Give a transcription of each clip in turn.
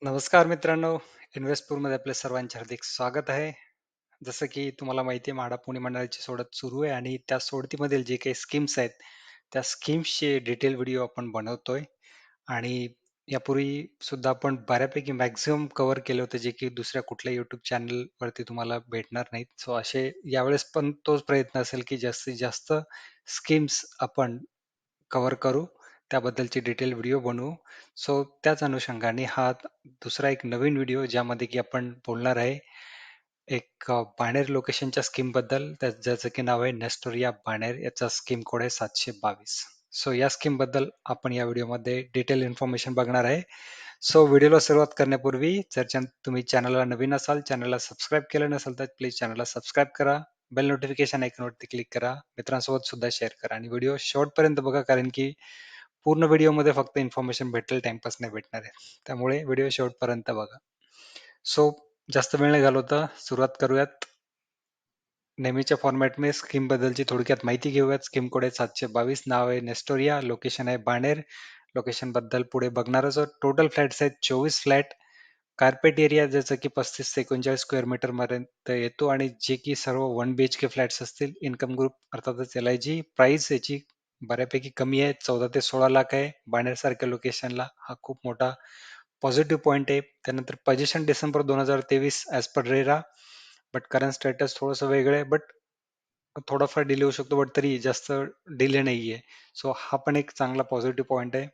नमस्कार मित्रांनो, इन्व्हेस्टपूरमध्ये आपल्या सर्वांचे हार्दिक स्वागत आहे. जसं की तुम्हाला माहिती आहे म्हाडा पुणे मंडळाची सोडत सुरू आहे आणि त्या सोडतीमधील जे काही स्कीम्स आहेत, त्या स्कीम्सचे डिटेल व्हिडिओ आपण बनवतोय आणि यापूर्वी सुद्धा आपण बऱ्यापैकी मॅक्सिमम कव्हर केलं होतं, जे की दुसऱ्या कुठल्याही YouTube चॅनलवरती तुम्हाला भेटणार नाहीत. सो असे यावेळेस पण तोच प्रयत्न असेल, की जास्तीत जास्त स्कीम्स आपण कव्हर करू, त्याबद्दलची डिटेल व्हिडिओ बनवू. सो त्याच अनुषंगाने हा दुसरा एक नवीन व्हिडिओ ज्यामध्ये की आपण बोलणार आहे एक बाणेर लोकेशनच्या स्कीमबद्दल ज्याचं की नाव आहे नेस्टोरिया बाणेर. याचा स्कीम कोड आहे 722. सो या स्कीम बद्दल आपण या व्हिडिओमध्ये डिटेल इन्फॉर्मेशन बघणार आहे. सो व्हिडिओला सुरुवात करण्यापूर्वी जर तुम्ही चॅनलला नवीन असाल, चॅनलला सबस्क्राईब केलं नसेल तर प्लीज चॅनलला सबस्क्राईब करा. बेल नोटिफिकेशन आयकॉनवरती क्लिक करा. मित्रांसोबत सुद्धा शेअर करा आणि व्हिडिओ शेवटपर्यंत बघा, कारण की पूर्ण व्हिडिओमध्ये फक्त इन्फॉर्मेशन भेटेल, टाइमपास नाही भेटणार आहे. त्यामुळे व्हिडिओ शेवटपर्यंत बघा. सो जास्त वेळ नाही घालवता सुरुवात करूयात. नेहमीच्या फॉर्मॅटमध्ये स्कीम बद्दलची थोडक्यात माहिती घेऊयात. स्कीम कोड आहे 722. नाव आहे नेस्टोरिया. लोकेशन आहे बाणेर. लोकेशन बद्दल पुढे बघणारच आहोत. टोटल फ्लॅट्स आहेत 24 फ्लॅट. कार्पेट एरिया ज्याचं की 35 ते 39 स्क्वेअर मीटर पर्यंत येतो आणि जे की सर्व 1 BHK फ्लॅट्स असतील. इन्कम ग्रुप अर्थातच LIG. प्राइस याची बऱ्यापैकी कमी आहे, 14 ते 16 लाख आहे. बाणेरसारख्या लोकेशनला हा खूप मोठा पॉझिटिव्ह पॉईंट आहे. त्यानंतर position December 2023 as per RERA, but current status थोडंसं वेगळं आहे. बट थोडाफार डिले होऊ शकतो, बट तरी जास्त डिले नाहीये. सो हा पण एक चांगला पॉझिटिव्ह पॉईंट आहे.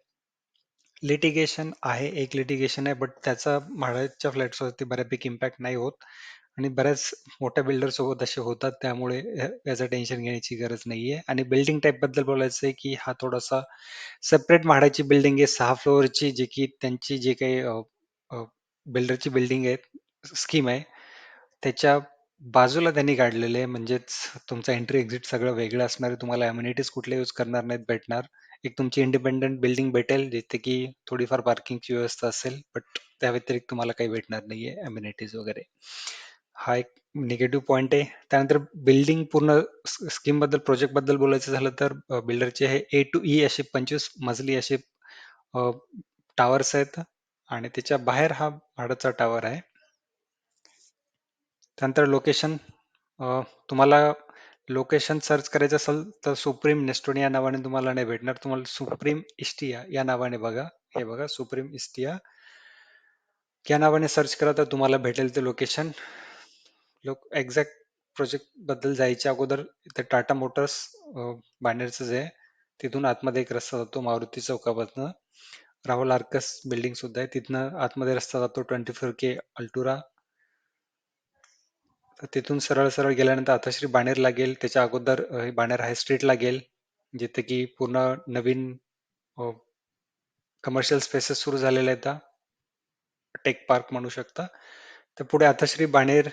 लिटिगेशन आहे, एक लिटिगेशन आहे, बट त्याचा म्हाडाच्या फ्लॅट्सवरती बऱ्यापैकी इम्पॅक्ट नाही होत आणि बऱ्याच मोठ्या बिल्डर सोबत असे होतात, त्यामुळे याचं टेन्शन घेण्याची गरज नाहीये. आणि बिल्डिंग टाईप बद्दल बोलायचं आहे की हा थोडासा सेपरेट म्हाडाची बिल्डिंग आहे, 6 फ्लोअरची, जे की त्यांची जे काही बिल्डरची बिल्डिंग आहे, स्कीम आहे, त्याच्या बाजूला त्यांनी काढलेले आहे. म्हणजेच तुमचा एंट्री एक्झिट सगळं वेगळं असणार आहे. तुम्हाला अम्युनिटीज कुठले यूज करणार नाहीत भेटणार. एक तुमची इंडिपेंडंट बिल्डिंग भेटेल, जिथे की थोडीफार पार्किंगची व्यवस्था असेल, बट त्या व्यतिरिक्त तुम्हाला काही भेटणार नाहीये अम्युनिटीज वगैरे. हा एक निगेटिव्ह पॉईंट आहे. त्यानंतर बिल्डिंग पूर्ण स्कीम बद्दल, प्रोजेक्ट बद्दल बोलायचं झालं तर बिल्डरचे हे A to E असे 25 मजली असे टॉवर्स आहेत आणि त्याच्या बाहेर हा भाड्याचा टॉवर आहे. त्यानंतर लोकेशन, तुम्हाला लोकेशन सर्च करायचं असेल तर सुप्रीम नेस्टोन या नावाने तुम्हाला नाही भेटणार. तुम्हाला सुप्रीम इस्टिया या नावाने बघा. हे बघा, सुप्रीम इस्टिया या नावाने सर्च करा तर तुम्हाला भेटेल ते लोकेशन. लोक एक्झॅक्ट प्रोजेक्ट बद्दल जायच्या अगोदर इथे टाटा मोटर्स बांडेरचं आहे, तिथून आतमध्ये एक रस्ता जातो मारुती चौकापासून. राहुल आर्कस बिल्डिंग सुद्धा आहे, तिथनं आतमध्ये रस्ता जातो 24K अल्टुरा. तर तिथून सरळ सरळ गेल्यानंतर आता श्री बाणेर लागेल. त्याच्या अगोदर बाणेर हाय स्ट्रीट लागेल, जिथे की पूर्ण नवीन कमर्शियल स्पेसेस सुरू झालेले आहेत, टेक पार्क म्हणू शकता. तर पुढे आता श्री बाणेर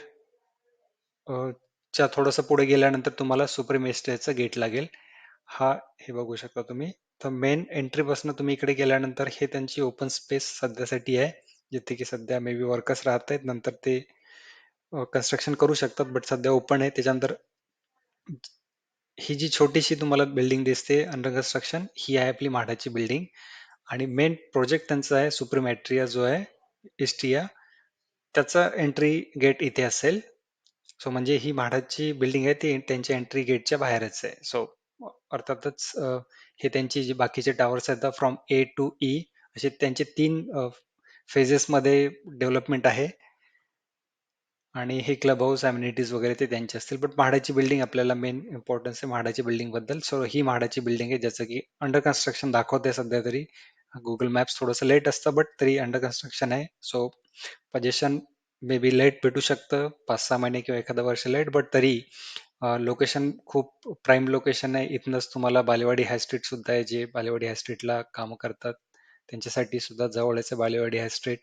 च्या थोडंसं पुढे गेल्यानंतर तुम्हाला सुप्रीम एस्टेटचं गेट लागेल. हा हे बघू शकता तुम्ही. तर मेन एंट्री पासून तुम्ही इकडे गेल्यानंतर हे त्यांची ओपन स्पेस सध्यासाठी आहे, जिथे की सध्या मे बी वर्कर्स राहत आहेत, नंतर ते कन्स्ट्रक्शन करू शकतात, बट सध्या ओपन आहे. त्याच्यानंतर ही जी छोटीशी तुम्हाला बिल्डिंग दिसते अंडर कन्स्ट्रक्शन, ही आहे आपली म्हाडाची बिल्डिंग. आणि मेन प्रोजेक्ट त्यांचा आहे सुप्रीम ॲट्रिया जो आहे इस्टिया, त्याचा एंट्री गेट इथे असेल. सो म्हणजे ही म्हाडाची बिल्डिंग आहे ती त्यांच्या एंट्री गेटच्या बाहेरच आहे. सो अर्थातच हे त्यांची जी बाकीचे टावर्स आहेत फ्रॉम A to E असे त्यांचे 3 फेजेसमध्ये डेव्हलपमेंट आहे. आणि हे क्लब हाऊस अम्युनिटीज वगैरे ते त्यांचे असतील. बट म्हाडाची बिल्डिंग आपल्याला मेन इम्पॉर्टन्स आहे म्हाडाची बिल्डिंग बद्दल. सो ही म्हाडाची बिल्डिंग आहे, ज्याचं की अंडर कन्स्ट्रक्शन दाखवते सध्या तरी. गुगल मॅप्स थोडंसं लेट असतं, बट तरी अंडर कन्स्ट्रक्शन आहे. So position may be late भेटू शकतं, 5-6 महिने किंवा एखादं वर्ष लेट, बट तरी लोकेशन खूप प्राईम लोकेशन आहे. इथनंच तुम्हाला बालेवाडी हाय स्ट्रीट सुद्धा आहे, जे बालेवाडी हाय स्ट्रीटला कामं करतात त्यांच्यासाठी सुद्धा जवळच आहे बालेवाडी हाय स्ट्रीट.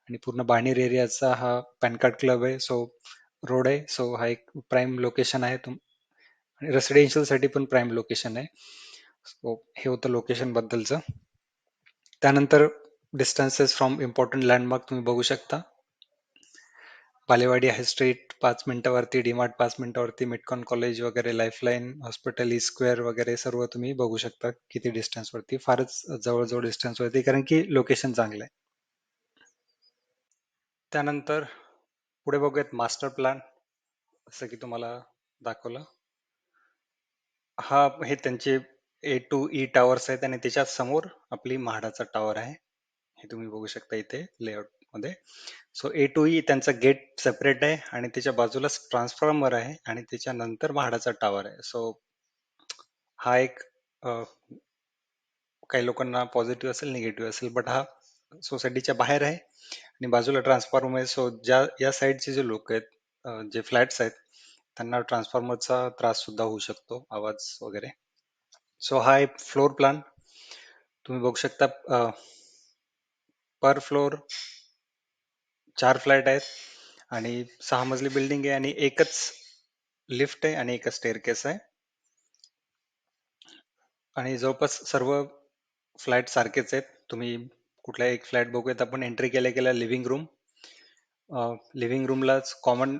आणि पूर्ण बाणेर एरियाचा हा पॅन कार्ड क्लब आहे, सो रोड आहे. सो हा एक प्राईम लोकेशन आहे. आणि रेसिडेन्शियल साठी पण प्राईम लोकेशन आहे. सो हे होतं लोकेशन बद्दलचं. त्यानंतर डिस्टन्सेस फ्रॉम इम्पॉर्टंट लँडमार्क तुम्ही बघू शकता. बालेवाडी हाय स्ट्रीट 5 मिनिटावरती, डीमार्ट 5 मिनिटावरती, मिटकॉन कॉलेज वगैरे, लाईफलाईन हॉस्पिटल, ई स्क्वेअर वगैरे सर्व तुम्ही बघू शकता किती डिस्टन्सवरती. फारच जवळजवळ डिस्टन्सवरती, कारण की लोकेशन चांगलं आहे. त्यानंतर पुढे बघूयात मास्टर प्लॅन. जसं की तुम्हाला दाखवलं, हे त्यांचे A to E टावर्स आहेत आणि त्याच्या समोर आपली म्हाडाचा टॉवर आहे. हे तुम्ही बघू शकता इथे लेआउट मध्ये. सो A to E त्यांचा गेट सेपरेट आहे आणि त्याच्या बाजूलाच ट्रान्सफॉर्मर आहे आणि त्याच्यानंतर म्हाडाचा टॉवर आहे. सो हा एक काही लोकांना पॉझिटिव्ह असेल, निगेटिव्ह असेल, बट हा सोसायटीच्या बाहेर आहे आणि बाजूला ट्रान्सफॉर्मर आहे. सो या साईडचे जे लोक आहेत, जे फ्लॅट्स आहेत, त्यांना ट्रान्सफॉर्मरचा त्रास सुद्धा होऊ शकतो, आवाज वगैरे. सो हा एक फ्लोर प्लॅन तुम्ही बघू शकता. पर फ्लोर 4 फ्लॅट आहेत आणि 6 मजली बिल्डिंग आहे आणि एकच लिफ्ट आहे आणि एकच स्टेअरकेस आहे आणि जवळपास सर्व फ्लॅट सारखेच आहेत. तुम्ही कुठला एक फ्लॅट बघूयात आपण. एंट्री केल्या केल्या लिव्हिंग रूमलाच common,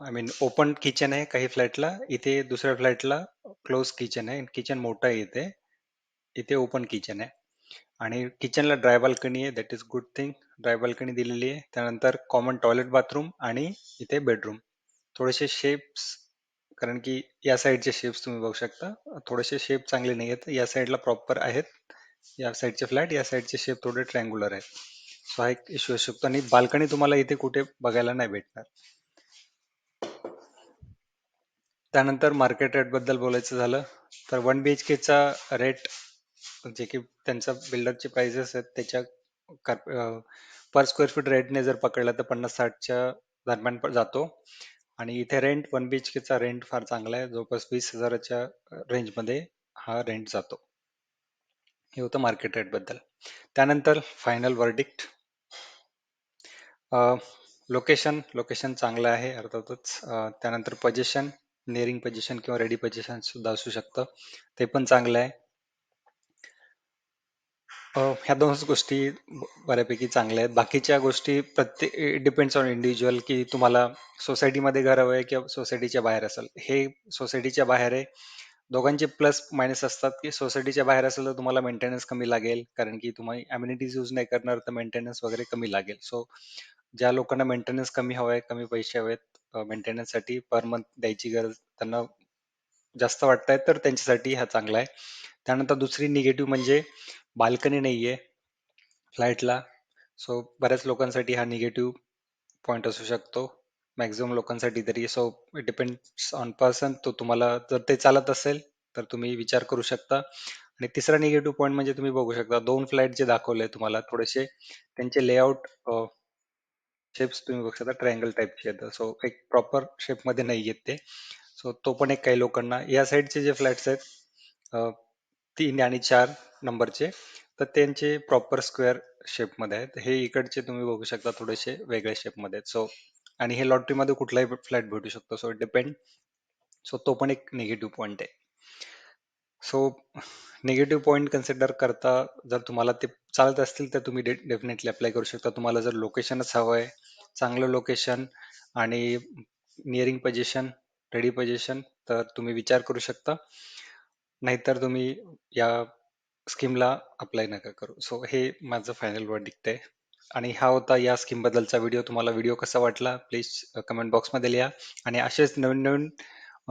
I mean open kitchen आहे काही फ्लॅटला. इथे दुसऱ्या फ्लॅटला क्लोज किचन आहे. किचन मोठं आहे इथे. इथे ओपन किचन आहे आणि किचनला ड्राय बाल्कनी आहे. That is good thing. Dry balcony दिलेली आहे. त्यानंतर कॉमन टॉयलेट बाथरूम आणि इथे बेडरूम. थोडेसे शेप्स, कारण की या साईडचे शेप्स तुम्ही बघू शकता, थोडेसे शेप चांगले नाही आहेत. या साईडला प्रॉपर आहेत या साईडचे फ्लॅट, या साईडचे शेप थोडे ट्रँग्युलर आहेत. सो हा एक इश्यू असू शकतो आणि बाल्कनी तुम्हाला इथे कुठे बघायला नाही भेटणार. त्यानंतर मार्केट रेट बद्दल बोलायचं झालं तर 1 BHK रेट, जे की त्यांचा बिल्डरचे प्राइसेस आहेत त्याच्या पर स्क्वेअर फीट रेटने जर पकडला तर 50-60च्या दरम्यान जातो आणि इथे रेंट 1 BHK रेंट फार चांगला आहे. जवळपास 20,000च्या रेंजमध्ये हा रेंट जातो. हे होतं मार्केट रेट बद्दल. त्यानंतर फायनल वर्डिक्ट. लोकेशन लोकेशन चांगलं आहे अर्थातच. त्यानंतर पोझिशन, निअरिंग पोझिशन किंवा रेडी पोझिशन सुद्धा असू शकतं, ते पण चांगलं आहे. ह्या दोनच गोष्टी बऱ्यापैकी चांगल्या आहेत. बाकीच्या गोष्टी प्रत्येक डिपेंड्स ऑन इंडिव्हिज्युअल, की तुम्हाला सोसायटीमध्ये घर हवं आहे किंवा सोसायटीच्या बाहेर असेल. हे सोसायटीच्या बाहेर आहे. दोघांचे प्लस मायनस असतात, की सोसायटीच्या बाहेर असेल तर तुम्हाला मेंटेनन्स कमी लागेल, कारण की तुम्ही अम्युनिटीज यूज नाही करणार तर मेंटेनन्स वगैरे कमी लागेल. सो ज्या लोकांना मेंटेनन्स कमी हवा आहे, कमी पैसे हवेत मेंटेनन्ससाठी, पर मंथ द्यायची गरज त्यांना जास्त वाटत तर त्यांच्यासाठी हा चांगला आहे. त्यानंतर दुसरी निगेटिव्ह म्हणजे बाल्कनी नाहीये फ्लॅटला. सो बऱ्याच लोकांसाठी हा निगेटिव्ह पॉइंट असू शकतो, मॅक्झिमम लोकांसाठी तरी. So it depends on person. तो तुम्हाला जर ते चालत असेल तर तुम्ही विचार करू शकता. आणि तिसरा निगेटिव्ह पॉइंट म्हणजे तुम्ही बघू शकता 2 फ्लॅट जे दाखवले तुम्हाला, थोडेसे त्यांचे लेआउट शेप्स तुम्ही बघू शकता ट्रायंगल टाईपचे आहेत. सो एक प्रॉपर शेपमध्ये नाही आहेत ते. सो तो पण एक काही लोकांना. या साईडचे जे फ्लॅट्स आहेत 3 आणि 4 नंबरचे, तर त्यांचे प्रॉपर स्क्वेअर शेपमध्ये आहेत. हे इकडचे तुम्ही बघू शकता थोडेसे वेगळ्या शेपमध्ये आहेत. सो आणि हे लॉटरीमध्ये कुठलाही फ्लॅट भेटू शकतो. So it depend. सो तो पण एक निगेटिव्ह पॉइंट आहे. सो निगेटिव्ह पॉइंट कन्सिडर करता जर तुम्हाला ते चालत असतील तर तुम्ही डेफिनेटली अप्लाय करू शकता. तुम्हाला जर लोकेशनच हवं आहे, चांगलं लोकेशन आणि निअरिंग पोझिशन, रेडी पोझिशन, तर तुम्ही विचार करू शकता. नाहीतर तुम्ही या स्कीमला अप्लाय नका करू. सो हे माझं फायनल वर्डिक्ट आहे. आणि हा होता या स्कीम बद्दलचा व्हिडिओ. तुम्हाला व्हिडिओ कसा वाटला प्लीज कमेंट बॉक्समध्ये लिहा. आणि असेच नवीन नवीन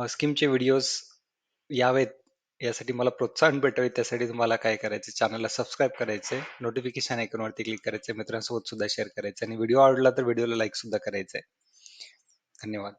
स्कीमचे व्हिडिओज यावेत, यासाठी मला प्रोत्साहन भेटावे, त्यासाठी तुम्हाला काय करायचं, चॅनलला सबस्क्राईब करायचंय, नोटिफिकेशन आयकॉनवरती क्लिक करायचंय, मित्रांसोबत सुद्धा शेअर करायचं आणि व्हिडिओ आवडला तर व्हिडिओला लाईक सुद्धा करायचंय. धन्यवाद.